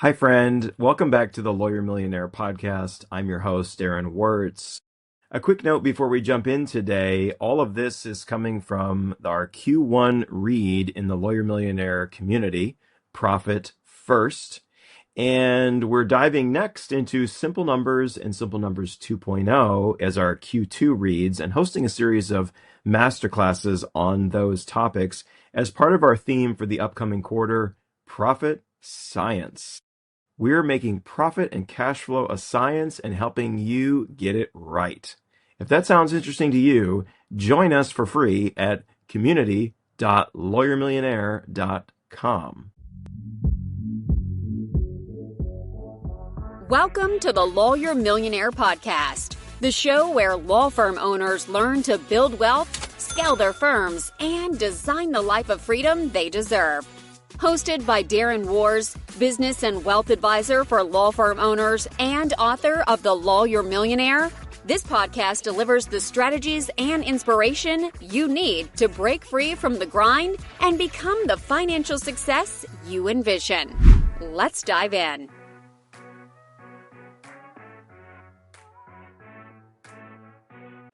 Hi, friend. Welcome back to the Lawyer Millionaire podcast. I'm your host, Darren Wirtz. A quick note before we jump in today. All of this is coming from our Q1 read in the Lawyer Millionaire community, Profit First. And we're diving next into Simple Numbers and Simple Numbers 2.0 as our Q2 reads and hosting a series of masterclasses on those topics as part of our theme for the upcoming quarter, Profit Science. We're making profit and cash flow a science and helping you get it right. If that sounds interesting to you, join us for free at community.lawyermillionaire.com. Welcome to the Lawyer Millionaire Podcast, the show where law firm owners learn to build wealth, scale their firms, and design the life of freedom they deserve. Hosted by Darren Wars, business and wealth advisor for law firm owners and author of The Lawyer Millionaire, this podcast delivers the strategies and inspiration you need to break free from the grind and become the financial success you envision. Let's dive in.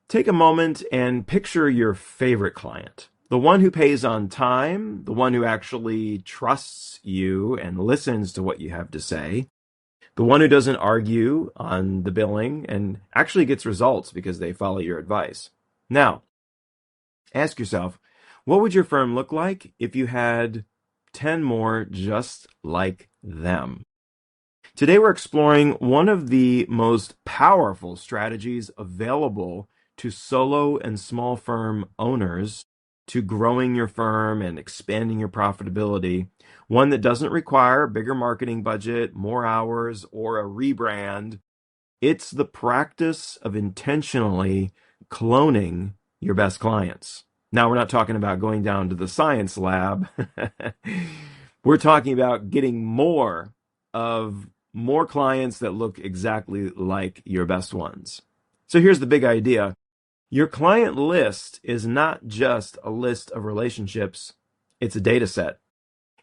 Take a moment and picture your favorite client. The one who pays on time, the one who actually trusts you and listens to what you have to say, the one who doesn't argue on the billing and actually gets results because they follow your advice. Now, ask yourself, what would your firm look like if you had 10 more just like them? Today we're exploring one of the most powerful strategies available to solo and small firm owners to growing your firm and expanding your profitability, one that doesn't require a bigger marketing budget, more hours, or a rebrand. It's the practice of intentionally cloning your best clients. Now, we're not talking about going down to the science lab. We're talking about getting more clients that look exactly like your best ones. So here's the big idea. Your client list is not just a list of relationships, it's a data set.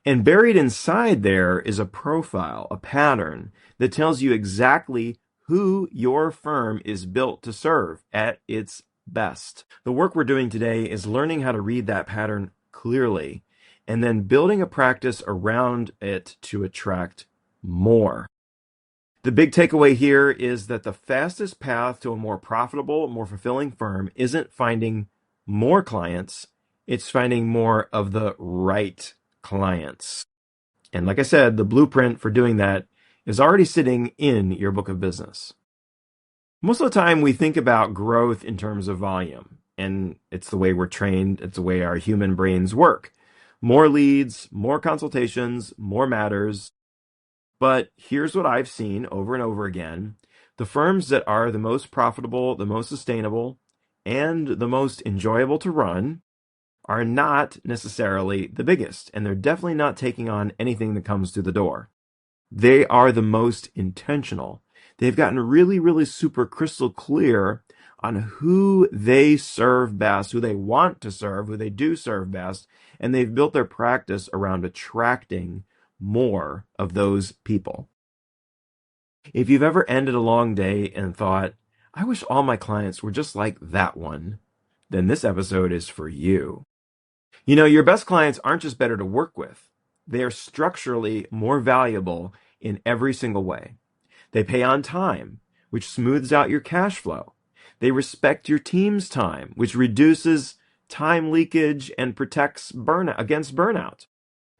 And buried inside there is a profile, a pattern that tells you exactly who your firm is built to serve at its best. The work we're doing today is learning how to read that pattern clearly and then building a practice around it to attract more. The big takeaway here is that the fastest path to a more profitable, more fulfilling firm isn't finding more clients, it's finding more of the right clients. And like I said, the blueprint for doing that is already sitting in your book of business. Most of the time we think about growth in terms of volume, and it's the way we're trained, it's the way our human brains work. More leads, more consultations, more matters. But here's what I've seen over and over again. The firms that are the most profitable, the most sustainable, and the most enjoyable to run are not necessarily the biggest, and they're definitely not taking on anything that comes through the door. They are the most intentional. They've gotten really, really super crystal clear on who they serve best, who they want to serve, who they do serve best, and they've built their practice around attracting more of those people. If you've ever ended a long day and thought, I wish all my clients were just like that one, then this episode is for you. You know, your best clients aren't just better to work with. They are structurally more valuable in every single way. They pay on time, which smooths out your cash flow. They respect your team's time, which reduces time leakage and protects against burnout.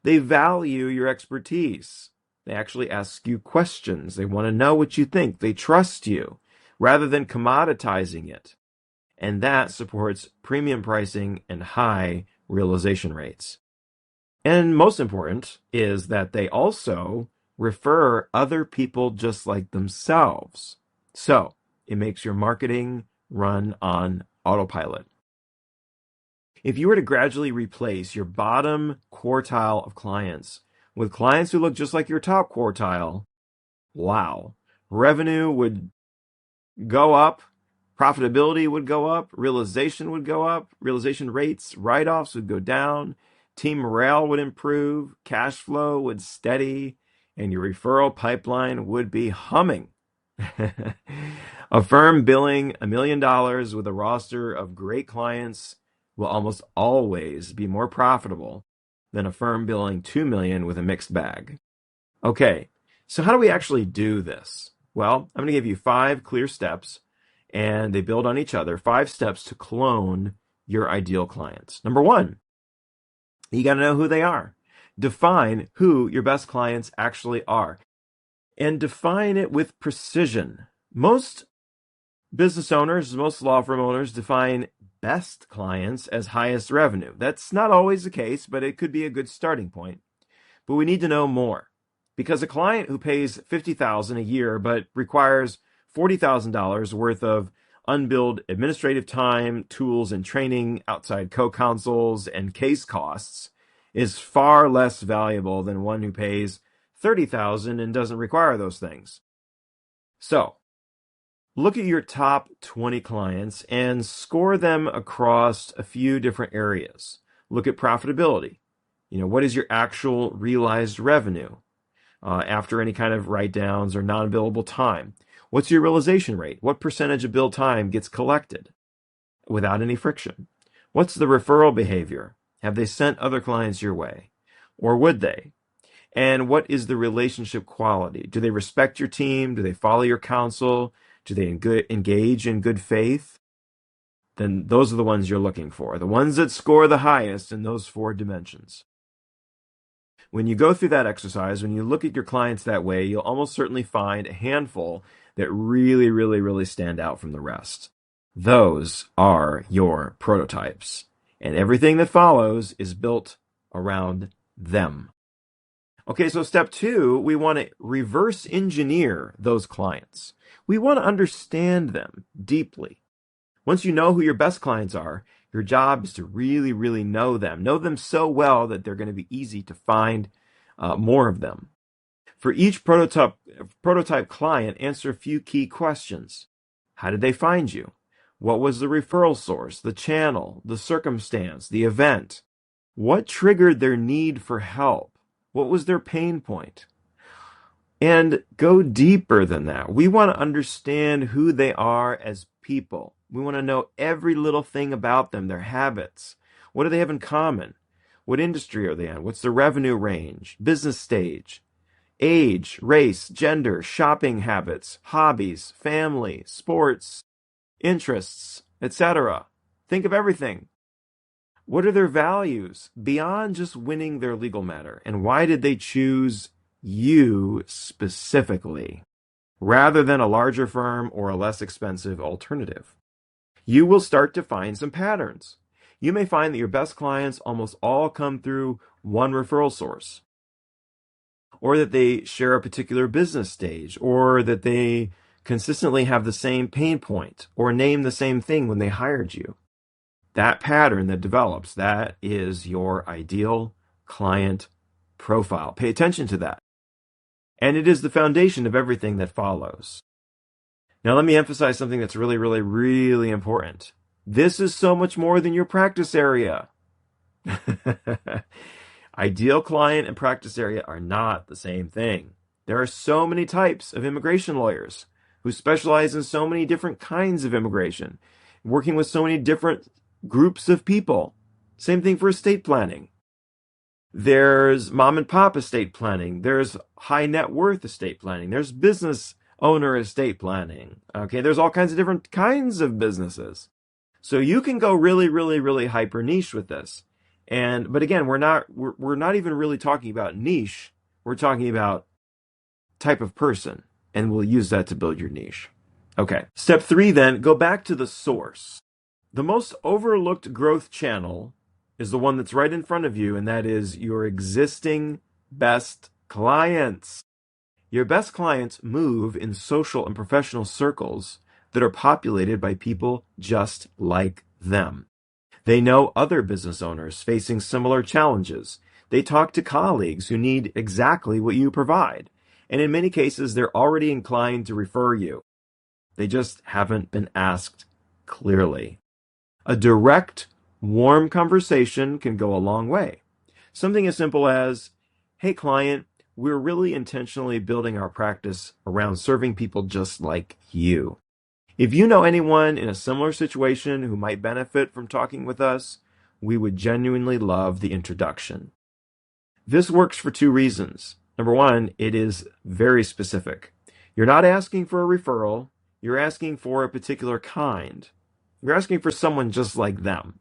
They value your expertise. They actually ask you questions. They want to know what you think. They trust you rather than commoditizing it. And that supports premium pricing and high realization rates. And most important is that they also refer other people just like themselves. So it makes your marketing run on autopilot. If you were to gradually replace your bottom quartile of clients with clients who look just like your top quartile, wow, revenue would go up, profitability would go up, realization would go up, realization rates, write-offs would go down, team morale would improve, cash flow would steady, and your referral pipeline would be humming. A firm billing $1 million with a roster of great clients will almost always be more profitable than a firm billing $2 million with a mixed bag. Okay, so how do we actually do this? Well, I'm going to give you 5 clear steps, and they build on each other. 5 steps to clone your ideal clients. Number 1, you got to know who they are. Define who your best clients actually are, and define it with precision. Most business owners, most law firm owners define best clients as highest revenue. That's not always the case, but it could be a good starting point. But we need to know more, because a client who pays $50,000 a year but requires $40,000 worth of unbilled administrative time, tools, and training, outside co-counsels, and case costs is far less valuable than one who pays $30,000 and doesn't require those things. So, look at your top 20 clients and score them across a few different areas. Look at profitability. What is your actual realized revenue after any kind of write-downs or non-billable time? What's your realization rate? What percentage of billed time gets collected without any friction? What's the referral behavior? Have they sent other clients your way? Or would they? And what is the relationship quality? Do they respect your team? Do they follow your counsel? Do they engage in good faith? Then those are the ones you're looking for, the ones that score the highest in those 4 dimensions. When you go through that exercise, when you look at your clients that way, you'll almost certainly find a handful that really, really, really stand out from the rest. Those are your prototypes, and everything that follows is built around them. Okay, so step 2, we want to reverse engineer those clients. We want to understand them deeply. Once you know who your best clients are, your job is to really, really know them so well that they're going to be easy to find more of them. For each prototype client, answer a few key questions. How did they find you? What was the referral source, the channel, the circumstance, the event? What triggered their need for help? What was their pain point? And go deeper than that. We want to understand who they are as people. We want to know every little thing about them, their habits. What do they have in common? What industry are they in? What's the revenue range, business stage, age, race, gender, shopping habits, hobbies, family, sports, interests, etc. Think of everything. What are their values beyond just winning their legal matter? And why did they choose you specifically, rather than a larger firm or a less expensive alternative? You will start to find some patterns. You may find that your best clients almost all come through one referral source, or that they share a particular business stage, or that they consistently have the same pain point, or name the same thing when they hired you. That pattern that develops, that is your ideal client profile. Pay attention to that. And it is the foundation of everything that follows. Now, let me emphasize something that's really, really, really important. This is so much more than your practice area. Ideal client and practice area are not the same thing. There are so many types of immigration lawyers who specialize in so many different kinds of immigration, working with so many different groups of people. Same thing for estate planning. There's mom and pop estate planning. There's high net worth estate planning. There's business owner estate planning. Okay, there's all kinds of different kinds of businesses. So you can go really, really, really hyper niche with this. But again, we're not even really talking about niche. We're talking about type of person, and we'll use that to build your niche. Okay. Step 3 then, go back to the source. The most overlooked growth channel is the one that's right in front of you, and that is your existing best clients. Your best clients move in social and professional circles that are populated by people just like them. They know other business owners facing similar challenges. They talk to colleagues who need exactly what you provide. And in many cases, they're already inclined to refer you. They just haven't been asked clearly. A direct, warm conversation can go a long way. Something as simple as, "Hey client, we're really intentionally building our practice around serving people just like you. If you know anyone in a similar situation who might benefit from talking with us, we would genuinely love the introduction. This works for two reasons. Number one, it is very specific. You're not asking for a referral, you're asking for a particular kind. You're asking for someone just like them.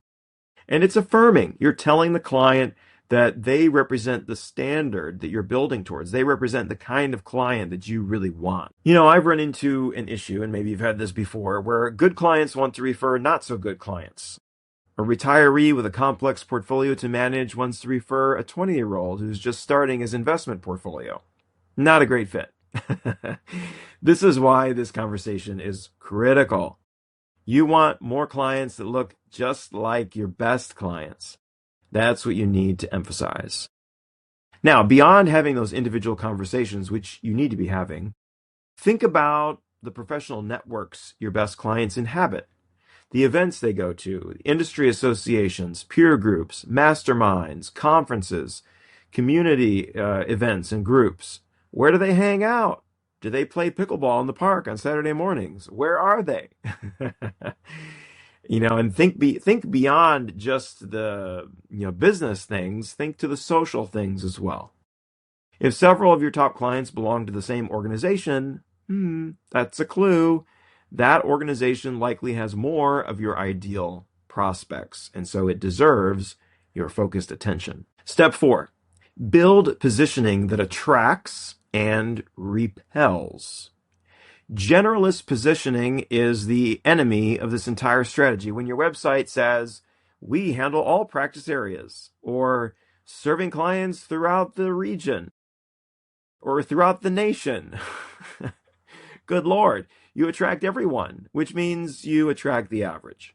And it's affirming. You're telling the client that they represent the standard that you're building towards. They represent the kind of client that you really want. I've run into an issue, and maybe you've had this before, where good clients want to refer not so good clients. A retiree with a complex portfolio to manage wants to refer a 20-year-old who's just starting his investment portfolio. Not a great fit. This is why this conversation is critical. You want more clients that look just like your best clients. That's what you need to emphasize. Now, beyond having those individual conversations, which you need to be having, think about the professional networks your best clients inhabit, the events they go to, industry associations, peer groups, masterminds, conferences, community events and groups. Where do they hang out? Do they play pickleball in the park on Saturday mornings? Where are they? And think beyond just the business things. Think to the social things as well. If several of your top clients belong to the same organization, that's a clue. That organization likely has more of your ideal prospects, and so it deserves your focused attention. Step 4, build positioning that attracts and repels. Generalist positioning is the enemy of this entire strategy. When your website says, we handle all practice areas, or serving clients throughout the region, or throughout the nation, good Lord, you attract everyone, which means you attract the average.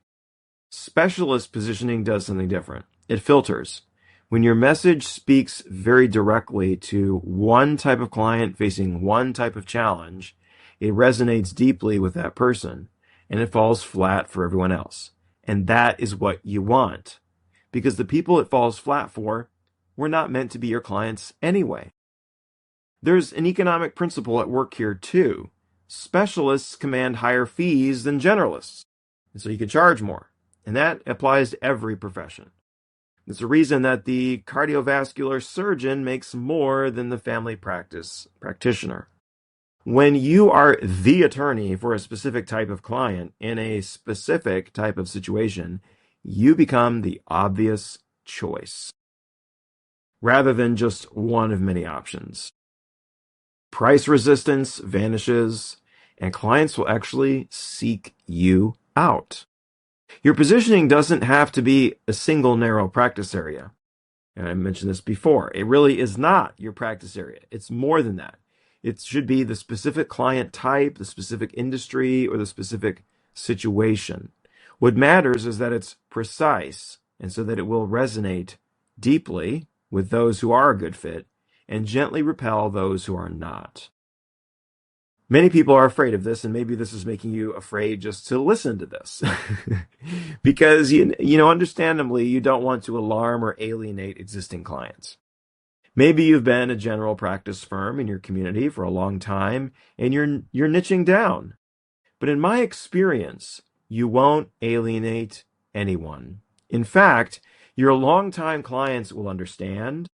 Specialist positioning does something different. It filters. When your message speaks very directly to one type of client facing one type of challenge, it resonates deeply with that person, and it falls flat for everyone else. And that is what you want, because the people it falls flat for were not meant to be your clients anyway. There's an economic principle at work here too. Specialists command higher fees than generalists, and so you can charge more. And that applies to every profession. There's a reason that the cardiovascular surgeon makes more than the family practice practitioner. When you are the attorney for a specific type of client in a specific type of situation, you become the obvious choice, rather than just one of many options. Price resistance vanishes, and clients will actually seek you out. Your positioning doesn't have to be a single narrow practice area. And I mentioned this before. It really is not your practice area. It's more than that. It should be the specific client type, the specific industry, or the specific situation. What matters is that it's precise, and so that it will resonate deeply with those who are a good fit and gently repel those who are not. Many people are afraid of this, and maybe this is making you afraid just to listen to this. Because, understandably, you don't want to alarm or alienate existing clients. Maybe you've been a general practice firm in your community for a long time, and you're niching down. But in my experience, you won't alienate anyone. In fact, your longtime clients will understand,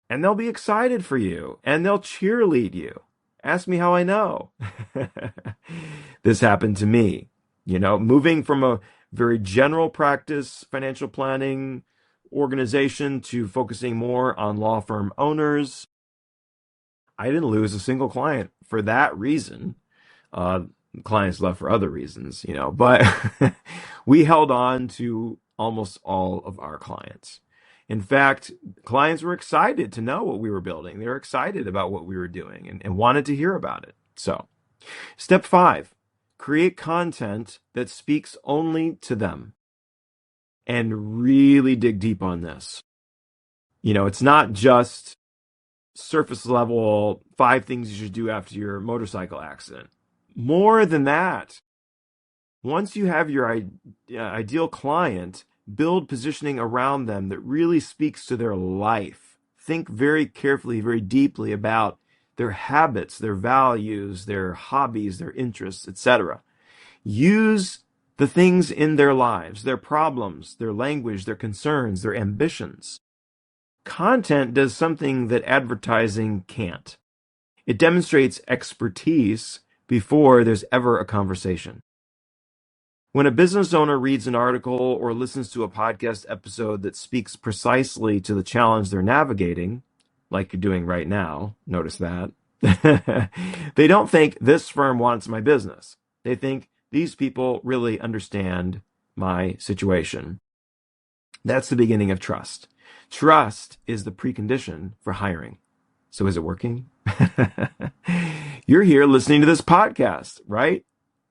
and they'll be excited for you, and they'll cheerlead you. Ask me how I know. This happened to me. Moving from a very general practice financial planning organization to focusing more on law firm owners, I didn't lose a single client for that reason. Clients left for other reasons, but we held on to almost all of our clients. In fact, clients were excited to know what we were building. They were excited about what we were doing and wanted to hear about it. So, step 5, create content that speaks only to them. And really dig deep on this. It's not just surface level 5 things you should do after your motorcycle accident. More than that. Once you have your ideal client, build positioning around them that really speaks to their life think very carefully, very deeply about their habits, their values, their hobbies, their interests, etc. Use the things in their lives, their problems, their language, their concerns, their ambitions. Content does something that advertising can't. It demonstrates expertise before there's ever a conversation. When a business owner reads an article or listens to a podcast episode that speaks precisely to the challenge they're navigating, like you're doing right now, notice that, they don't think this firm wants my business. They think these people really understand my situation. That's the beginning of trust. Trust is the precondition for hiring. So is it working? You're here listening to this podcast, right?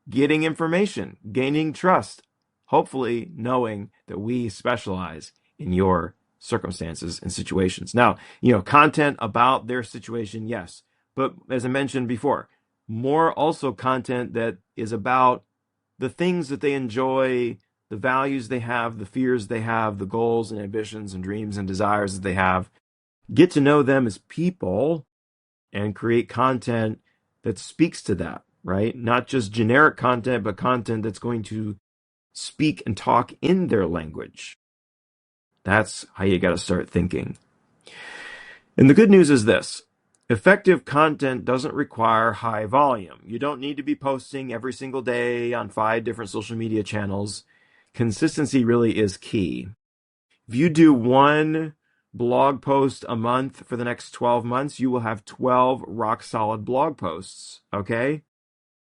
Getting information, gaining trust, hopefully knowing that we specialize in your circumstances and situations. Now, content about their situation, yes. But as I mentioned before, more also content that is about the things that they enjoy, the values they have, the fears they have, the goals and ambitions and dreams and desires that they have. Get to know them as people and create content that speaks to that, right? Not just generic content, but content that's going to speak and talk in their language. That's how you got to start thinking. And the good news is this. Effective content doesn't require high volume. You don't need to be posting every single day on 5 different social media channels. Consistency really is key. If you do 1 blog post a month for the next 12 months, you will have 12 rock solid blog posts, okay?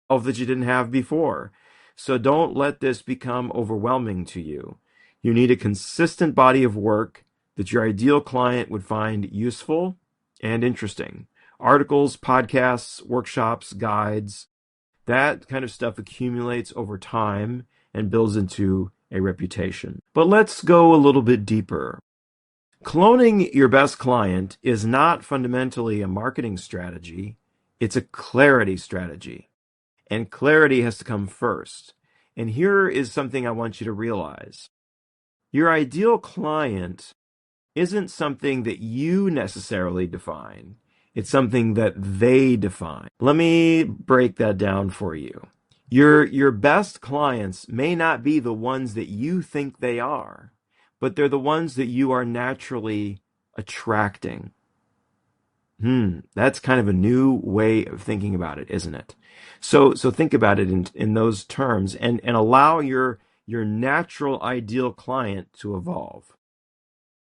Of that you didn't have before. So don't let this become overwhelming to you. You need a consistent body of work that your ideal client would find useful and interesting. Articles, podcasts, workshops, guides, that kind of stuff accumulates over time and builds into a reputation. But let's go a little bit deeper. Cloning your best client is not fundamentally a marketing strategy. It's a clarity strategy. And clarity has to come first. And here is something I want you to realize. Your ideal client isn't something that you necessarily define. It's something that they define. Let me break that down for you. Your best clients may not be the ones that you think they are, but they're the ones that you are naturally attracting. That's kind of a new way of thinking about it, isn't it? So think about it in those terms and allow your natural ideal client to evolve.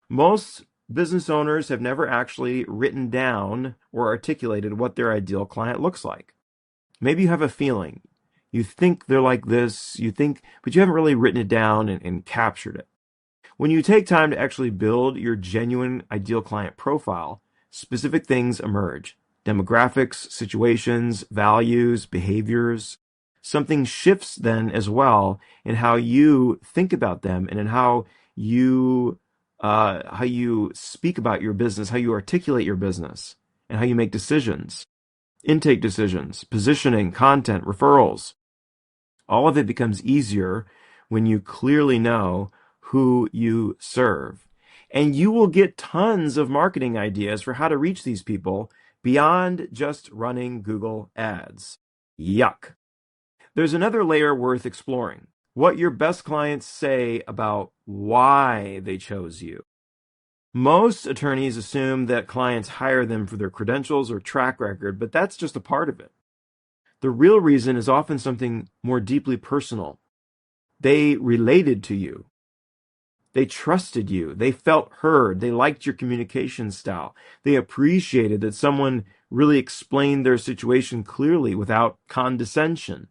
Most business owners have never actually written down or articulated what their ideal client looks like. Maybe you have a feeling. You think they're like this, but you haven't really written it down and captured it. When you take time to actually build your genuine ideal client profile, specific things emerge. Demographics, situations, values, behaviors. Something shifts then as well in how you think about them and in how you speak about your business, how you articulate your business, and how you make decisions, intake decisions, positioning, content, referrals. All of it becomes easier when you clearly know who you serve. And you will get tons of marketing ideas for how to reach these people beyond just running Google ads. Yuck. There's another layer worth exploring. What your best clients say about why they chose you. Most attorneys assume that clients hire them for their credentials or track record, but that's just a part of it. The real reason is often something more deeply personal. They related to you. They trusted you. They felt heard. They liked your communication style. They appreciated that someone really explained their situation clearly without condescension.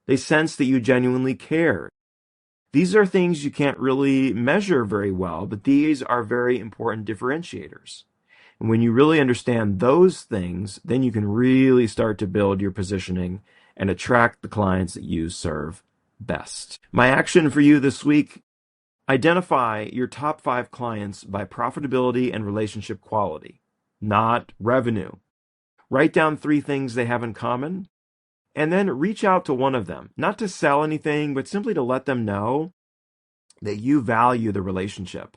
They sensed that you genuinely cared. These are things you can't really measure very well, but these are very important differentiators. And when you really understand those things, then you can really start to build your positioning and attract the clients that you serve best. My action for you this week: identify your top 5 clients by profitability and relationship quality, not revenue. Write down 3 things they have in common, and then reach out to one of them, not to sell anything, but simply to let them know that you value the relationship,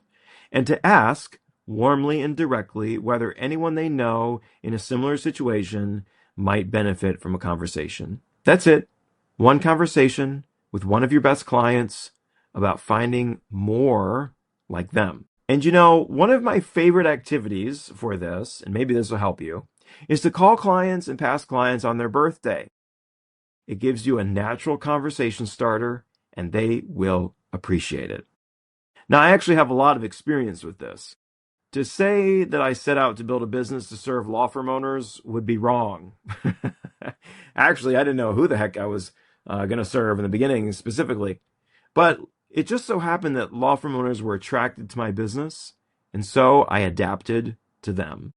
and to ask warmly and directly whether anyone they know in a similar situation might benefit from a conversation. That's it. One conversation with one of your best clients about finding more like them. And one of my favorite activities for this, and maybe this will help you, is to call clients and past clients on their birthday. It gives you a natural conversation starter, and they will appreciate it. Now, I actually have a lot of experience with this. To say that I set out to build a business to serve law firm owners would be wrong. Actually, I didn't know who the heck I was going to serve in the beginning specifically. But it just so happened that law firm owners were attracted to my business, and so I adapted to them.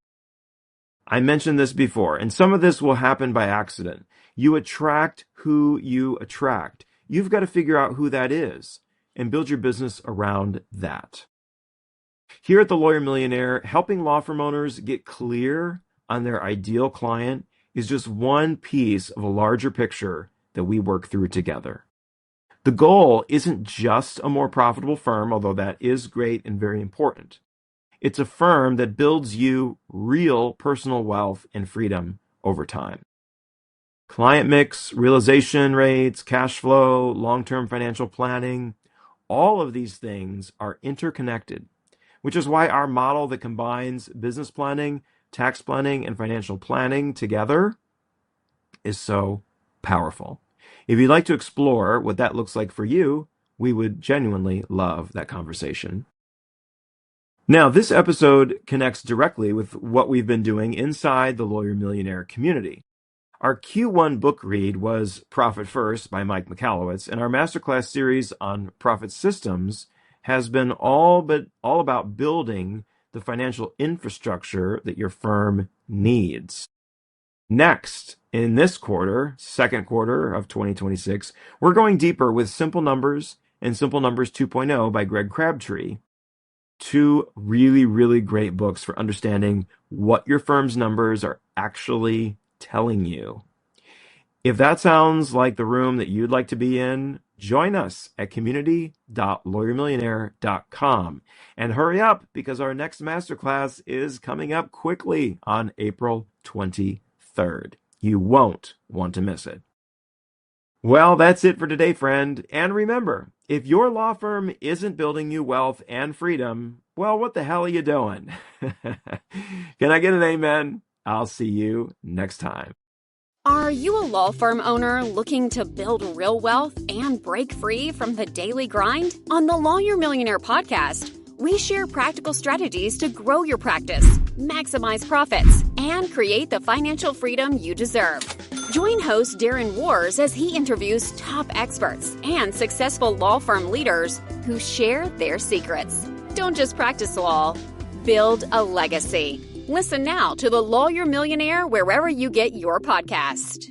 I mentioned this before, and some of this will happen by accident. You attract who you attract. You've got to figure out who that is and build your business around that. Here at The Lawyer Millionaire, helping law firm owners get clear on their ideal client is just one piece of a larger picture that we work through together. The goal isn't just a more profitable firm, although that is great and very important. It's a firm that builds you real personal wealth and freedom over time. Client mix, realization rates, cash flow, long-term financial planning, all of these things are interconnected, which is why our model that combines business planning, tax planning, and financial planning together is so powerful. If you'd like to explore what that looks like for you, we would genuinely love that conversation. Now, this episode connects directly with what we've been doing inside the Lawyer Millionaire community. Our Q1 book read was Profit First by Mike Michalowicz, and our masterclass series on profit systems has been all about building the financial infrastructure that your firm needs. Next, in this quarter, second quarter of 2026, we're going deeper with Simple Numbers and Simple Numbers 2.0 by Greg Crabtree. Two really, really great books for understanding what your firm's numbers are actually telling you. If that sounds like the room that you'd like to be in, join us at community.lawyermillionaire.com. And hurry up, because our next masterclass is coming up quickly on April 23rd. You won't want to miss it. Well, that's it for today, friend. And remember, if your law firm isn't building you wealth and freedom, well, what the hell are you doing? Can I get an amen? I'll see you next time. Are you a law firm owner looking to build real wealth and break free from the daily grind? On the Lawyer Millionaire podcast, we share practical strategies to grow your practice, maximize profits, and create the financial freedom you deserve. Join host Darren Wars as he interviews top experts and successful law firm leaders who share their secrets. Don't just practice law, build a legacy. Listen now to The Lawyer Millionaire wherever you get your podcast.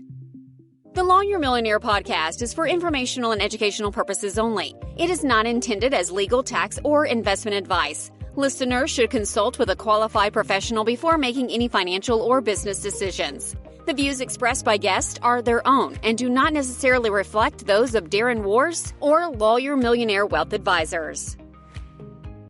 The Lawyer Millionaire podcast is for informational and educational purposes only. It is not intended as legal, tax, or investment advice. Listeners should consult with a qualified professional before making any financial or business decisions. The views expressed by guests are their own and do not necessarily reflect those of Darren Wars or Lawyer Millionaire Wealth Advisors.